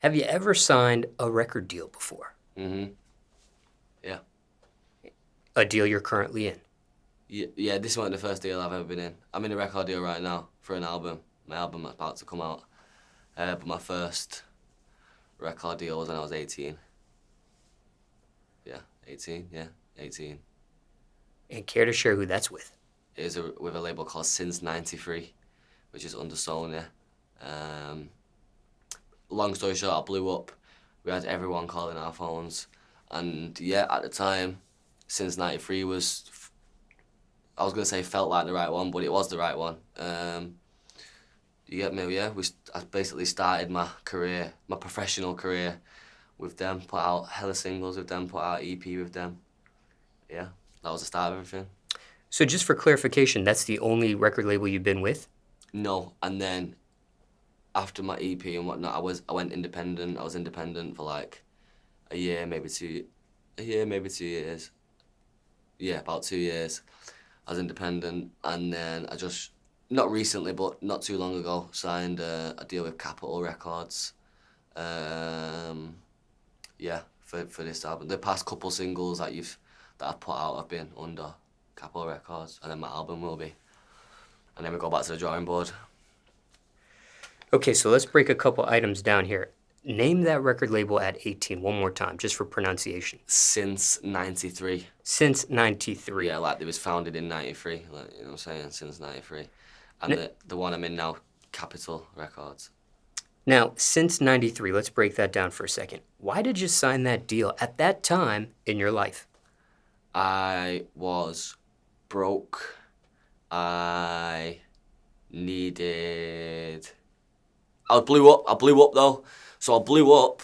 Have you ever signed a record deal before? Mm-hmm. Yeah. A deal you're currently in? Yeah, this wasn't the first deal I've ever been in. I'm in a record deal right now for an album. My album is about to come out. But my first record deal was when I was 18. Yeah, 18, yeah, 18. And care to share who that's with? It is with a label called Since 93, which is under Sonya. Long story short, I blew up. We had everyone calling our phones. And yeah, at the time, Since 93 was, I was going to say felt like the right one, but it was the right one. You get me? Yeah, I basically started my career, my professional career with them, put out hella singles with them, put out EP with them. Yeah, that was the start of everything. So just for clarification, that's the only record label you've been with? No, and then after my EP and whatnot, I went independent. I was independent for like a year, maybe 2 years. Yeah, about 2 years. I was independent, and then I just, not recently, but not too long ago, signed a deal with Capitol Records. Yeah, for this album. The past couple singles that I've put out have been under Capitol Records, and then my album will be. And then we go back to the drawing board. Okay, so let's break a couple items down here. Name that record label at 18 one more time, just for pronunciation. Since 93. Since 93. Yeah, like it was founded in 93, like, you know what I'm saying, since 93. And the one I'm in now, Capitol Records. Now, since 93, let's break that down for a second. Why did you sign that deal at that time in your life? I was broke. I needed... I blew up though. So I blew up.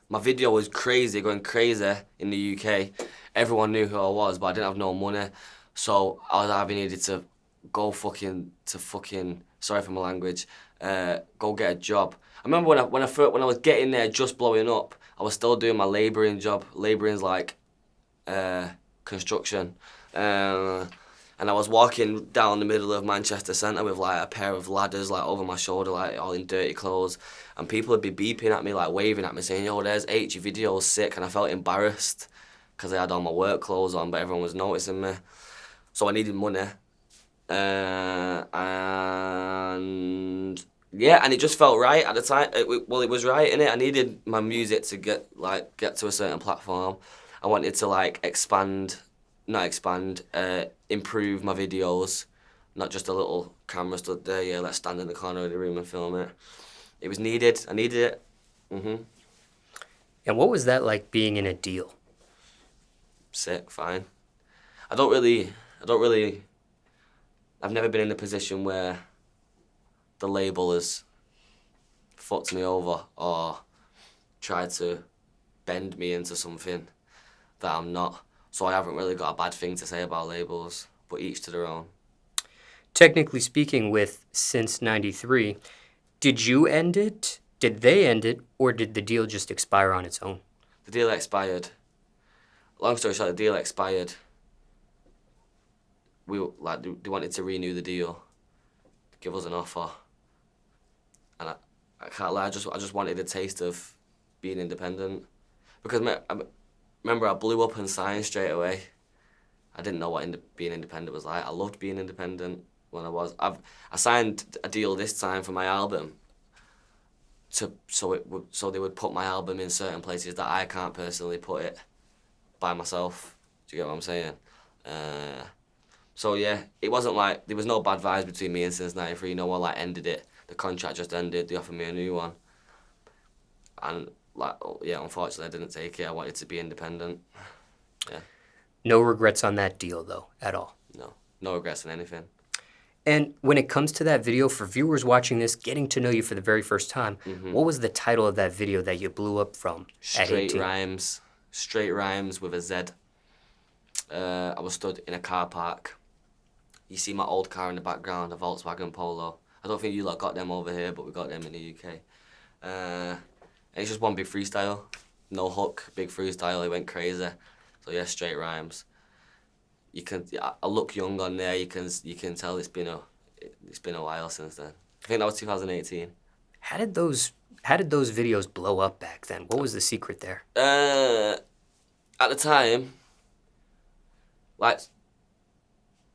My video was crazy, going crazy in the UK. Everyone knew who I was, but I didn't have no money. So I needed to go fucking, sorry for my language, go get a job. I remember when I was getting there, just blowing up, I was still doing my labouring job. Labouring's like construction. And I was walking down the middle of Manchester Centre with like a pair of ladders like over my shoulder, like all in dirty clothes. And people would be beeping at me, like waving at me, saying, "Yo, there's Aitch, your video's sick." And I felt embarrassed because I had all my work clothes on, but everyone was noticing me. So I needed money. And yeah, and it just felt right at the time. It was right, innit? I needed my music to get to a certain platform. I wanted to like improve my videos, not just a little camera stood there, yeah, let's stand in the corner of the room and film it. It was needed. I needed it. And what was that like being in a deal? Sick, fine. I've never been in a position where the label has fucked me over or tried to bend me into something that I'm not. So I haven't really got a bad thing to say about labels, but each to their own. Technically speaking, with Since 93, did you end it, did they end it, or did the deal just expire on its own? The deal expired. Long story short, the deal expired. They wanted to renew the deal, give us an offer. And I can't lie, I just wanted a taste of being independent. Because remember, I blew up and signed straight away. I didn't know what being independent was like. I loved being independent when I was. I signed a deal this time for my album. So they would put my album in certain places that I can't personally put it by myself. Do you get what I'm saying? So yeah, it wasn't like there was no bad vibes between me and Since 93. No one like ended it. The contract just ended. They offered me a new one, and like yeah, unfortunately I didn't take it. I wanted to be independent. Yeah. No regrets on that deal, though, at all. No regrets in anything. And when it comes to that video, for viewers watching this, getting to know you for the very first time, what was the title of that video that you blew up from at 18? Straight Rhymes with a Z. I was stood in a car park. You see my old car in the background, a Volkswagen Polo. I don't think you lot got them over here, but we got them in the UK. And it's just one big freestyle. No hook, big freestyle, it went crazy. So yeah, Straight Rhymes. I look young on there. You can tell it's been a while since then. I think that was 2018. How did those videos blow up back then? What was the secret there? At the time, like,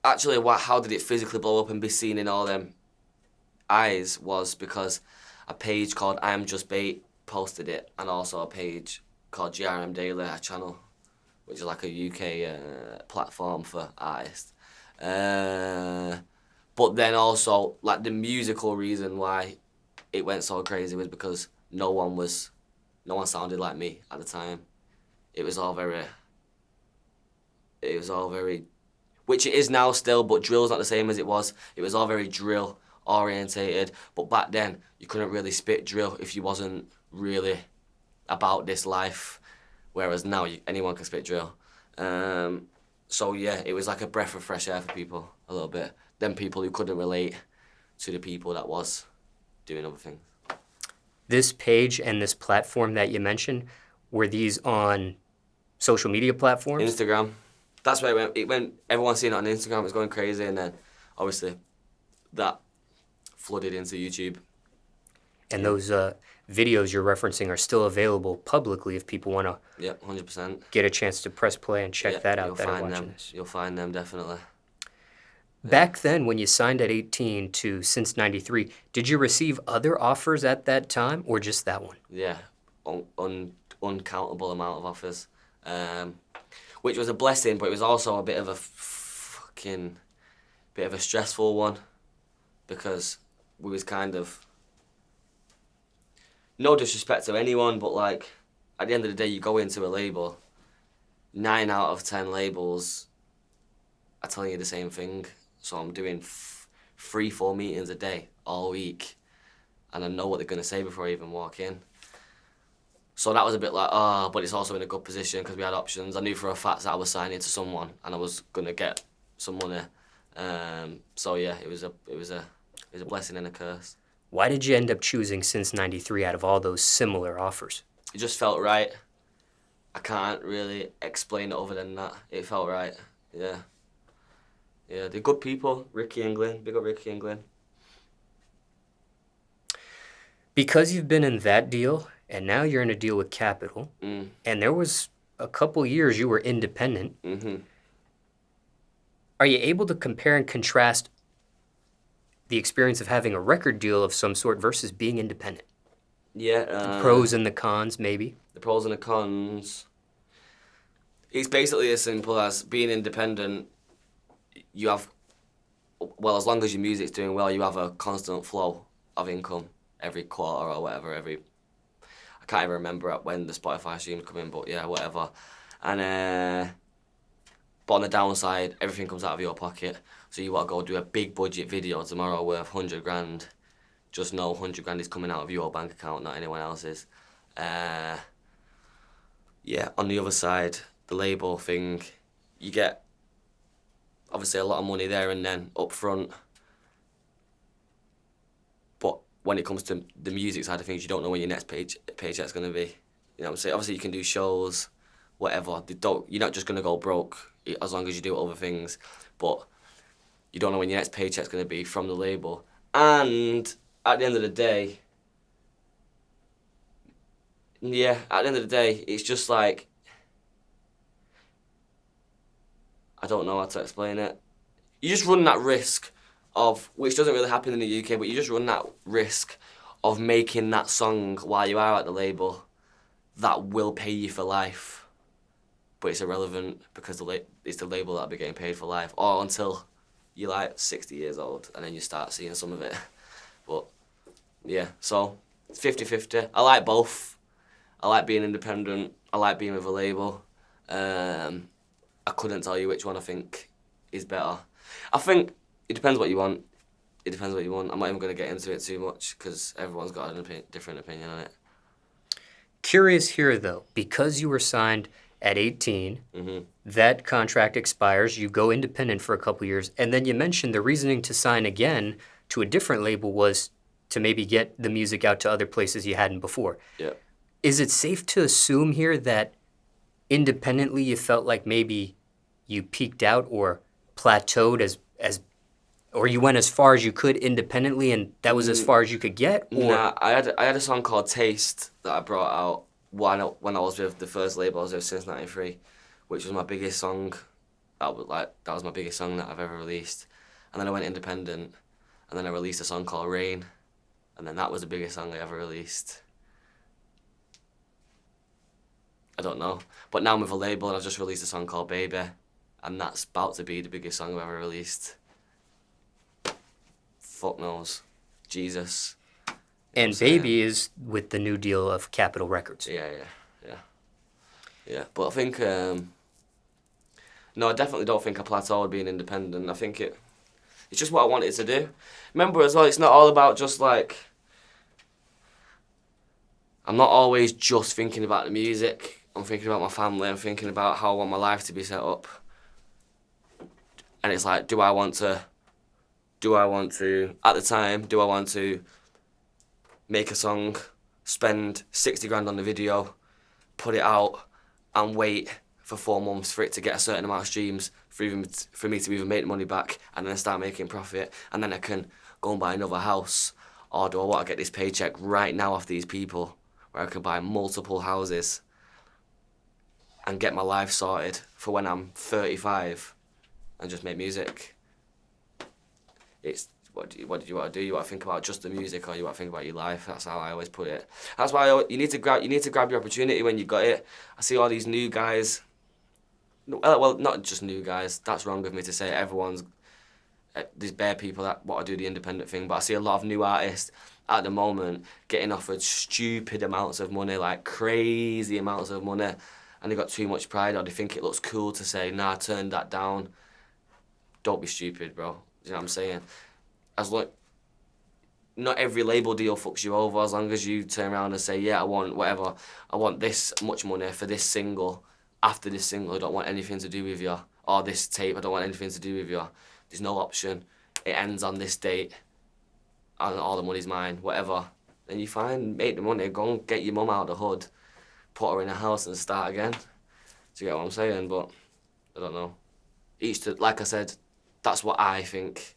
actually, how did it physically blow up and be seen in all them eyes was because a page called I Am Just Bait posted it, and also a page called GRM Daily, a channel, which is like a UK platform for artists. But then also, like, the musical reason why it went so crazy was because no one sounded like me at the time. It was all very, which it is now still, but drill's not the same as it was. It was all very drill orientated, but back then you couldn't really spit drill if you wasn't really about this life, whereas now anyone can spit drill. So yeah, it was like a breath of fresh air for people a little bit. Them people who couldn't relate to the people that was doing other things. This page and this platform that you mentioned, were these on social media platforms? Instagram. That's where it went. Everyone seen it on Instagram. It was going crazy, and then obviously that flooded into YouTube. And those videos you're referencing are still available publicly if people want to. Yeah, 100%. Get a chance to press play and check that out. You'll find them. You'll find them definitely. Back then, when you signed at 18 to Since 93, did you receive other offers at that time or just that one? Yeah, uncountable amount of offers, which was a blessing, but it was also a bit of a stressful one because we was kind of, no disrespect to anyone, but like at the end of the day, you go into a label, 9 out of 10 labels are telling you the same thing. So I'm doing 3-4 meetings a day all week, and I know what they're going to say before I even walk in. So that was a bit like, but it's also in a good position because we had options. I knew for a fact that I was signing to someone and I was going to get some money. So yeah, it was a blessing and a curse. Why did you end up choosing Since 93 out of all those similar offers? It just felt right. I can't really explain it other than that. It felt right, yeah. Yeah, they're good people. Ricky England, big up Ricky England. Because you've been in that deal, and now you're in a deal with Capitol, and there was a couple years you were independent, are you able to compare and contrast the experience of having a record deal of some sort versus being independent? Yeah. The pros and the cons, maybe? The pros and the cons. It's basically as simple as being independent. You have, well, as long as your music's doing well, you have a constant flow of income every quarter or whatever. I can't even remember when the Spotify streams come in, but yeah, whatever. And but on the downside, everything comes out of your pocket. So you want to go do a big budget video tomorrow worth 100 grand. Just know 100 grand is coming out of your bank account, not anyone else's. Yeah, on the other side, the label thing, you get obviously a lot of money there and then up front. But when it comes to the music side of things, you don't know when your next paycheck's going to be. You know what I'm saying? Obviously you can do shows, whatever. You're not just going to go broke as long as you do other things. But you don't know when your next paycheck's going to be from the label. And at the end of the day, it's just like, I don't know how to explain it. You just run that risk of, which doesn't really happen in the UK, but you just run that risk of making that song while you are at the label that will pay you for life. But it's irrelevant because it's the label that'll be getting paid for life, or until you're like 60 years old and then you start seeing some of it. But yeah, so it's 50-50. I like both. I like being independent. I like being with a label. I couldn't tell you which one I think is better. I think it depends what you want. It depends what you want. I'm not even going to get into it too much because everyone's got a different opinion on it. Curious here, though, because you were signed at 18, that contract expires, you go independent for a couple years, and then you mentioned the reasoning to sign again to a different label was to maybe get the music out to other places you hadn't before. Yeah. Is it safe to assume here that independently you felt like maybe you peaked out or plateaued or you went as far as you could independently, and that was as far as you could get? Or Nah, I had a song called Taste that I brought out when I was with the first label I was with since '93, which was my biggest song. That was my biggest song that I've ever released, and then I went independent, and then I released a song called Rain, and then that was the biggest song I ever released. I don't know, but now I'm with a label and I've just released a song called Baby, and that's about to be the biggest song I've ever released. Fuck knows, Jesus. and Baby is with the new deal of Capitol Records. Yeah. But I think no, I definitely don't think I plateaued being independent. I think it's just what I wanted to do. Remember as well, it's not all about just like, I'm not always just thinking about the music. I'm thinking about my family. I'm thinking about how I want my life to be set up. And it's like, do I want to, at the time, do I want to make a song, spend 60 grand on the video, put it out, and wait for 4 months for it to get a certain amount of streams for me to even make the money back, and then start making profit, and then I can go and buy another house? Or do I want to get this paycheck right now off these people, where I can buy multiple houses and get my life sorted for when I'm 35 and just make music? It's what do you want to do? You want to think about just the music, or you want to think about your life? That's how I always put it. That's why you need to grab your opportunity when you got it. I see all these new guys. Well, not just new guys. That's wrong of me to say. There's bare people that want to do the independent thing, but I see a lot of new artists at the moment getting offered stupid amounts of money, like crazy amounts of money, and they got too much pride, or they think it looks cool to say, "Nah, turn that down." Don't be stupid, bro. You know what I'm saying? Not every label deal fucks you over, as long as you turn around and say, "Yeah, I want this much money for this single. After this single, I don't want anything to do with you. Or this tape, I don't want anything to do with you. There's no option. It ends on this date, and all the money's mine, whatever." Then you make the money, go and get your mum out of the hood, put her in a house and start again. Do you get what I'm saying? But I don't know. Like I said, that's what I think.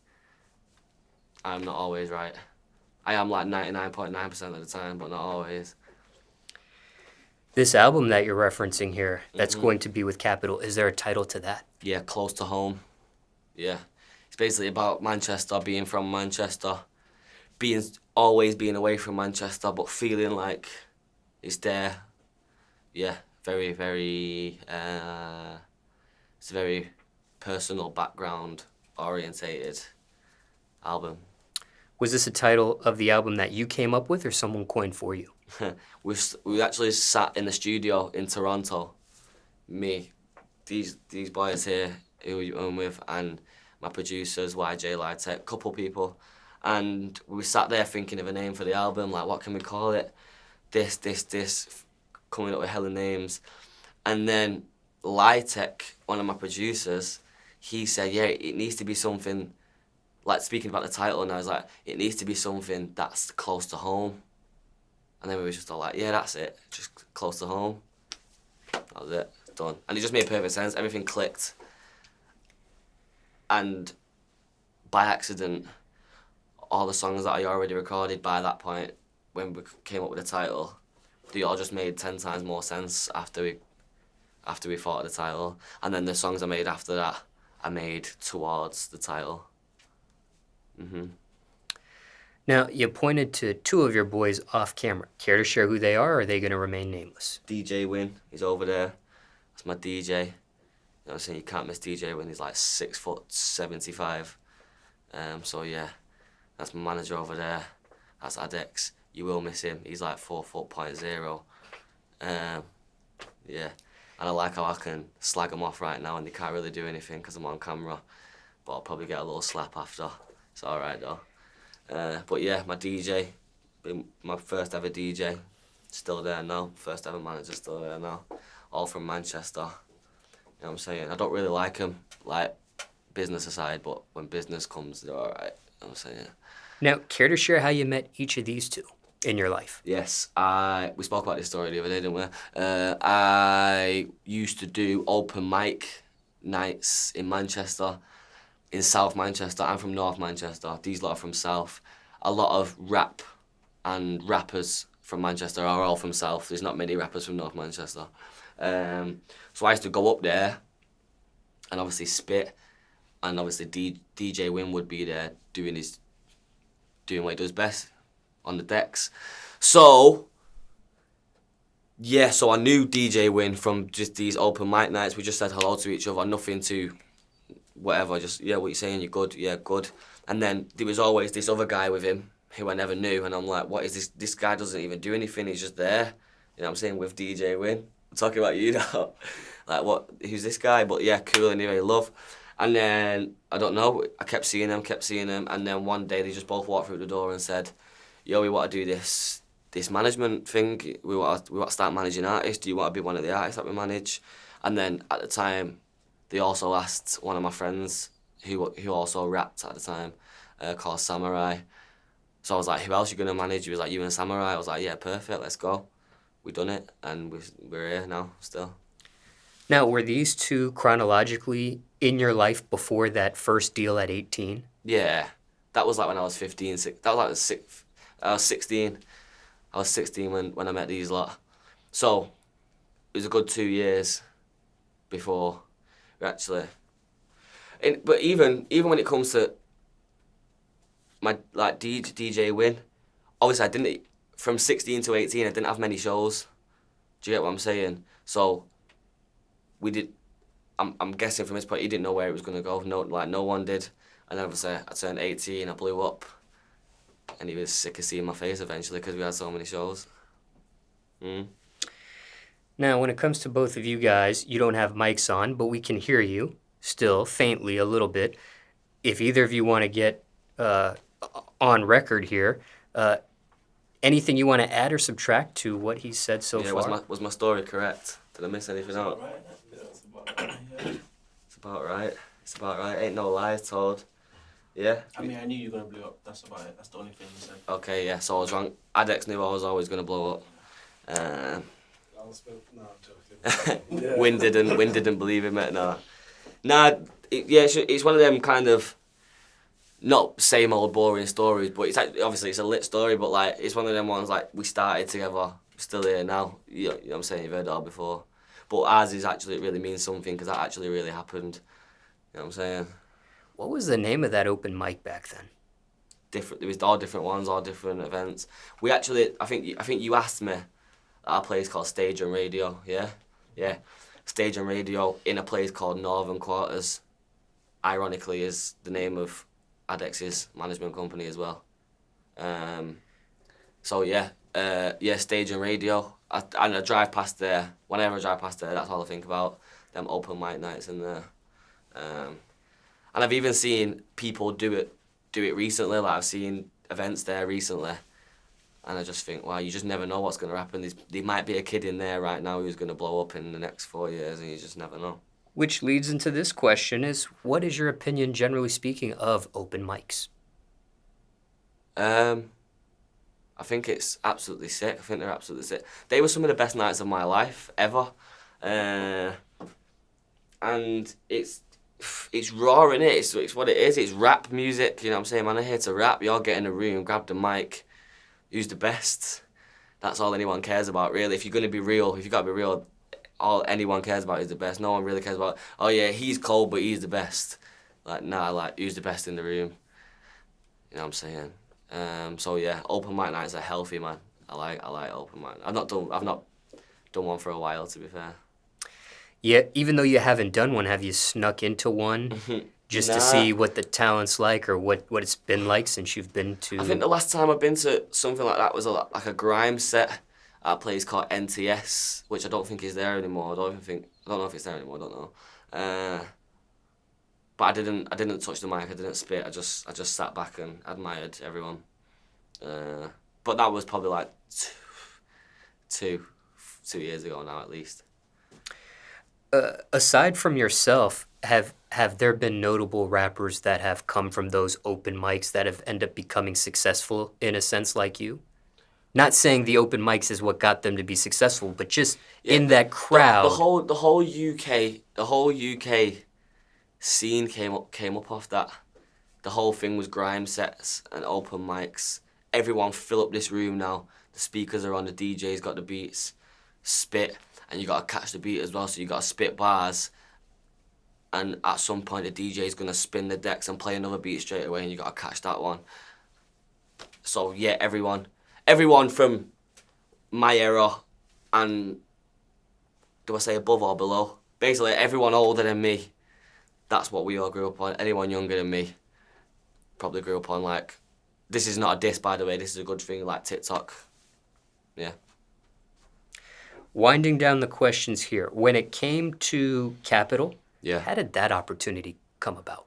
I'm not always right. I am like 99.9% of the time, but not always. This album that you're referencing here, that's going to be with Capitol, is there a title to that? Yeah, Close to Home. Yeah. It's basically about Manchester, being from Manchester, always being away from Manchester, but feeling like it's there. Yeah, very, very, it's a very personal background orientated album. Was this a title of the album that you came up with or someone coined for you? We actually sat in the studio in Toronto, me, these boys here who I'm with, and my producers, YJ Lightech, couple people, and we sat there thinking of a name for the album, like what can we call it? This, coming up with hella names. And then Lightech, one of my producers, he said, yeah, it needs to be something, like speaking about the title, and I was like, it needs to be something that's close to home. And then we were just all like, yeah, that's it, just close to home. That was it, done. And it just made perfect sense, everything clicked. And by accident, all the songs that I already recorded by that point, when we came up with the title, they all just made 10 times more sense after we thought of the title. And then the songs I made after that, I made towards the title. Now, you pointed to 2 of your boys off camera. Care to share who they are, or are they going to remain nameless? DJ Win, he's over there. That's my DJ. You know what I'm saying? You can't miss DJ Win. He's like 6'75". So yeah, that's my manager over there. That's Aitch. You will miss him. He's like 4'0". Yeah, and I like how I can slag him off right now, and they can't really do anything because I'm on camera. But I'll probably get a little slap after. It's all right though. But yeah, my DJ, my first ever DJ, still there now. First ever manager, still there now. All from Manchester. You know what I'm saying? I don't really like them, like business aside, but when business comes, they're all right. You know what I'm saying? Now, care to share how you met each of these 2 in your life? Yes, we spoke about this story the other day, didn't we? I used to do open mic nights in Manchester, in South Manchester. I'm from North Manchester. These lot are from South. A lot of rap and rappers from Manchester are all from South. There's not many rappers from North Manchester. So I used to go up there and obviously spit, and obviously DJ Win would be there doing what he does best on the decks. So yeah, so I knew DJ Win from just these open mic nights. We just said hello to each other, nothing to whatever, just, yeah, what you saying, you're good, yeah, good. And then there was always this other guy with him who I never knew, and I'm like, what is this? This guy doesn't even do anything, he's just there. You know what I'm saying, with DJ Win. I'm talking about you now. Like, what, who's this guy? But yeah, cool, anyway, love. And then, I don't know, I kept seeing them, and then one day they just both walked through the door and said, yo, we want to do this management thing, we want to start managing artists, do you want to be one of the artists that we manage? And then, at the time, they also asked one of my friends, who also rapped at the time, called Samurai. So I was like, who else you going to manage? He was like, you and Samurai. I was like, yeah, perfect, let's go. We done it, and we're here now, still. Now, were these two chronologically in your life before that first deal at 18? Yeah, that was like when I was 15. That was like I was 16. I was 16 when I met these lot. So it was a good 2 years before we actually. But even when it comes to my like DJ Win, obviously I didn't, from 16 to 18 I didn't have many shows. Do you get what I'm saying? So we did. I'm guessing from his point he didn't know where it was gonna go. No one did. And then obviously I turned 18, I blew up, and he was sick of seeing my face eventually because we had so many shows. Now, when it comes to both of you guys, you don't have mics on, but we can hear you still, faintly, a little bit. If either of you want to get on record here, anything you want to add or subtract to what he said so far? Was my story correct? Did I miss anything out? Right. Yeah, It's about right. It's about right. Ain't no lies told. Yeah? I mean, I knew you were going to blow up. That's about it. That's the only thing you said. Okay, yeah, so I was wrong. Adex knew I was always going to blow up. No, I'm joking. Win didn't believe him, mate. It's one of them kind of, not same old boring stories, but it's obviously it's a lit story, but like it's one of them ones like we started together, we're still here now. You know what I'm saying, you've heard it all before. But ours is actually, it really means something because that actually really happened. You know what I'm saying? What was the name of that open mic back then? There was all different ones, all different events. We actually, I think you asked me at a place called Stage and Radio, yeah. Stage and Radio in a place called Northern Quarters. Ironically, is the name of Adex's management company as well. So yeah, Stage and Radio. I drive past there. Whenever I drive past there, that's all I think about. Them open mic nights in there. And I've even seen people do it recently. Like I've seen events there recently, and I just think, wow, you just never know what's going to happen. There might be a kid in there right now who's going to blow up in the next 4 years, and you just never know. Which leads into this question: is what is your opinion, generally speaking, of open mics? I think it's absolutely sick. I think they're absolutely sick. They were some of the best nights of my life ever, and it's raw, innit? It's what it is. It's rap music. You know what I'm saying, man? I'm here to rap. You all get in a room, grab the mic. Who's the best? That's all anyone cares about, really. If you're gonna be real, if you gotta be real, all anyone cares about is the best. No one really cares about, oh yeah, he's cold, but he's the best. Like, nah, like, who's the best in the room? You know what I'm saying? So yeah, open mic nights are healthy, man. I like open mic. I've not done one for a while, to be fair. Yeah, even though you haven't done one, have you snuck into one just to see what the talent's like or what it's been like since you've been to? I think the last time I've been to something like that was like a grime set at a place called NTS, which I don't think is there anymore. I don't know if it's there anymore. I don't know. But I didn't touch the mic. I didn't spit. I just sat back and admired everyone. But that was probably like two years ago now, at least. Aside from yourself, have there been notable rappers that have come from those open mics that have ended up becoming successful in a sense like you? Not saying the open mics is what got them to be successful, but just in that crowd. The whole UK scene came up off that. The whole thing was grime sets and open mics. Everyone fill up this room now. The speakers are on, the DJ's got the beats, spit, and you got to catch the beat as well, so you got to spit bars. And at some point, the DJ's going to spin the decks and play another beat straight away, and you got to catch that one. So, yeah, everyone from my era, and do I say above or below? Basically, everyone older than me, that's what we all grew up on. Anyone younger than me probably grew up on, like, this is not a diss, by the way, this is a good thing, like TikTok. Yeah. Winding down the questions here, when it came to Capital, Yeah. how did that opportunity come about?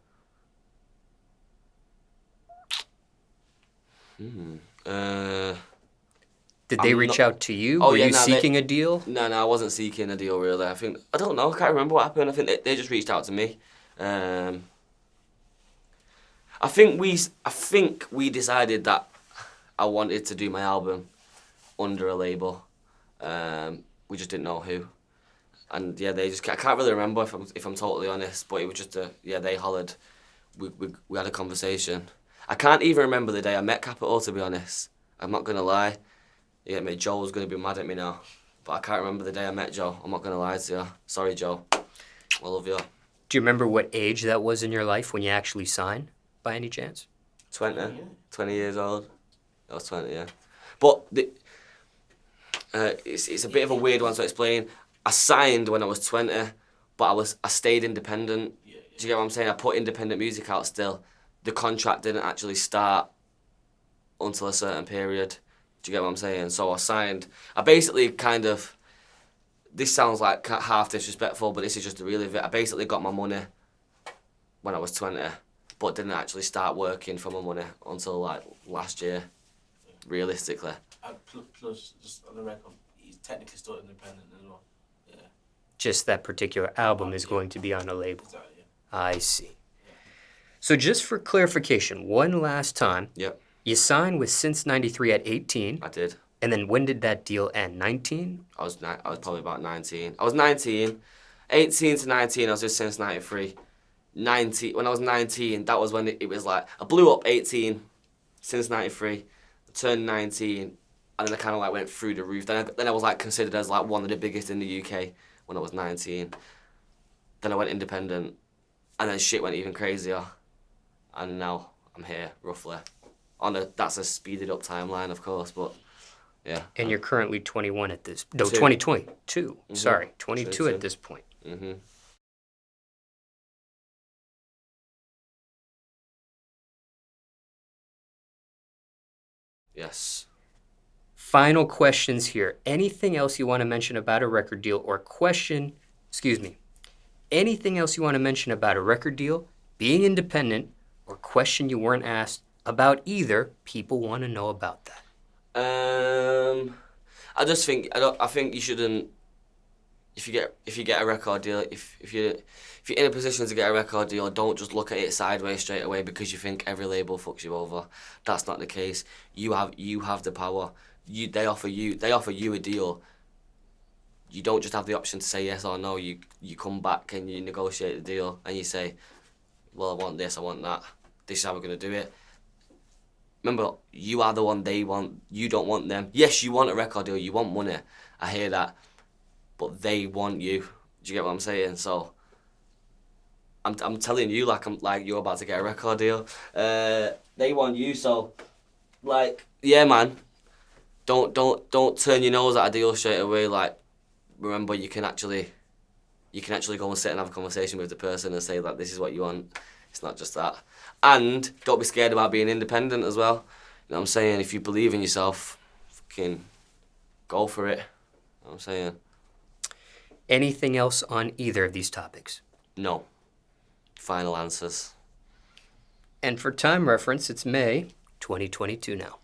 Did they reach out to you? Oh, Were yeah, you no, seeking a deal? No, I wasn't seeking a deal, really. I don't know, I can't remember what happened. I think they just reached out to me. I think we decided that I wanted to do my album under a label. We just didn't know who. And yeah, I can't really remember if I'm totally honest, but it was just they hollered. We had a conversation. I can't even remember the day I met Capital, to be honest. I'm not going to lie. You get me? Joe's going to be mad at me now. But I can't remember the day I met Joe. I'm not going to lie to you. Sorry, Joe. I love you. Do you remember what age that was in your life when you actually signed, by any chance? 20. 20 years old. I was 20, yeah. But it's a bit of a weird one to explain. I signed when I was 20, but I stayed independent. Do you get what I'm saying? I put independent music out still. The contract didn't actually start until a certain period. Do you get what I'm saying? So I signed. I basically kind of, this sounds like half disrespectful, but this is just the real of it. I basically got my money when I was 20, but didn't actually start working for my money until like last year, realistically. Plus, just on the record, he's technically still independent as well. Yeah. Just that particular album is going to be on a label. Exactly. I see. So just for clarification, one last time. Yep. You signed with Since 93 at 18. I did. And then when did that deal end? 19? I was probably about 19. I was 19. 18 to 19, I was just Since 93. When I was 19, that was when it was like, I blew up 18, Since 93, I turned 19, and then I kind of like went through the roof. Then I was like considered as like one of the biggest in the UK when I was 19. Then I went independent, and then shit went even crazier. And now I'm here, roughly. That's a speeded up timeline, of course, but yeah. And you're currently 21 at this... No, 22. 2022. Mm-hmm. Sorry, 22 22. at this point. Mm-hmm. Yes. Final questions here. Anything else you want to mention about a record deal anything else you want to mention about a record deal, being independent, or question you weren't asked about either? People want to know about that. I just think I think you shouldn't. If you get a record deal, if you're in a position to get a record deal, don't just look at it sideways straight away because you think every label fucks you over. That's not the case. You have the power. They offer you a deal. You don't just have the option to say yes or no. You come back and you negotiate the deal and you say, well, I want this, I want that. This is how we're gonna do it. Remember, you are the one they want. You don't want them. Yes, you want a record deal. You want money. I hear that. But they want you. Do you get what I'm saying? So I'm telling you like you're about to get a record deal. They want you, so like yeah, man. Don't turn your nose at a deal straight away. Like remember, you can actually go and sit and have a conversation with the person and say like this is what you want. It's not just that. And don't be scared about being independent as well. You know what I'm saying? If you believe in yourself, fucking go for it. You know what I'm saying? Anything else on either of these topics? No. Final answers. And for time reference, it's May 2022 now.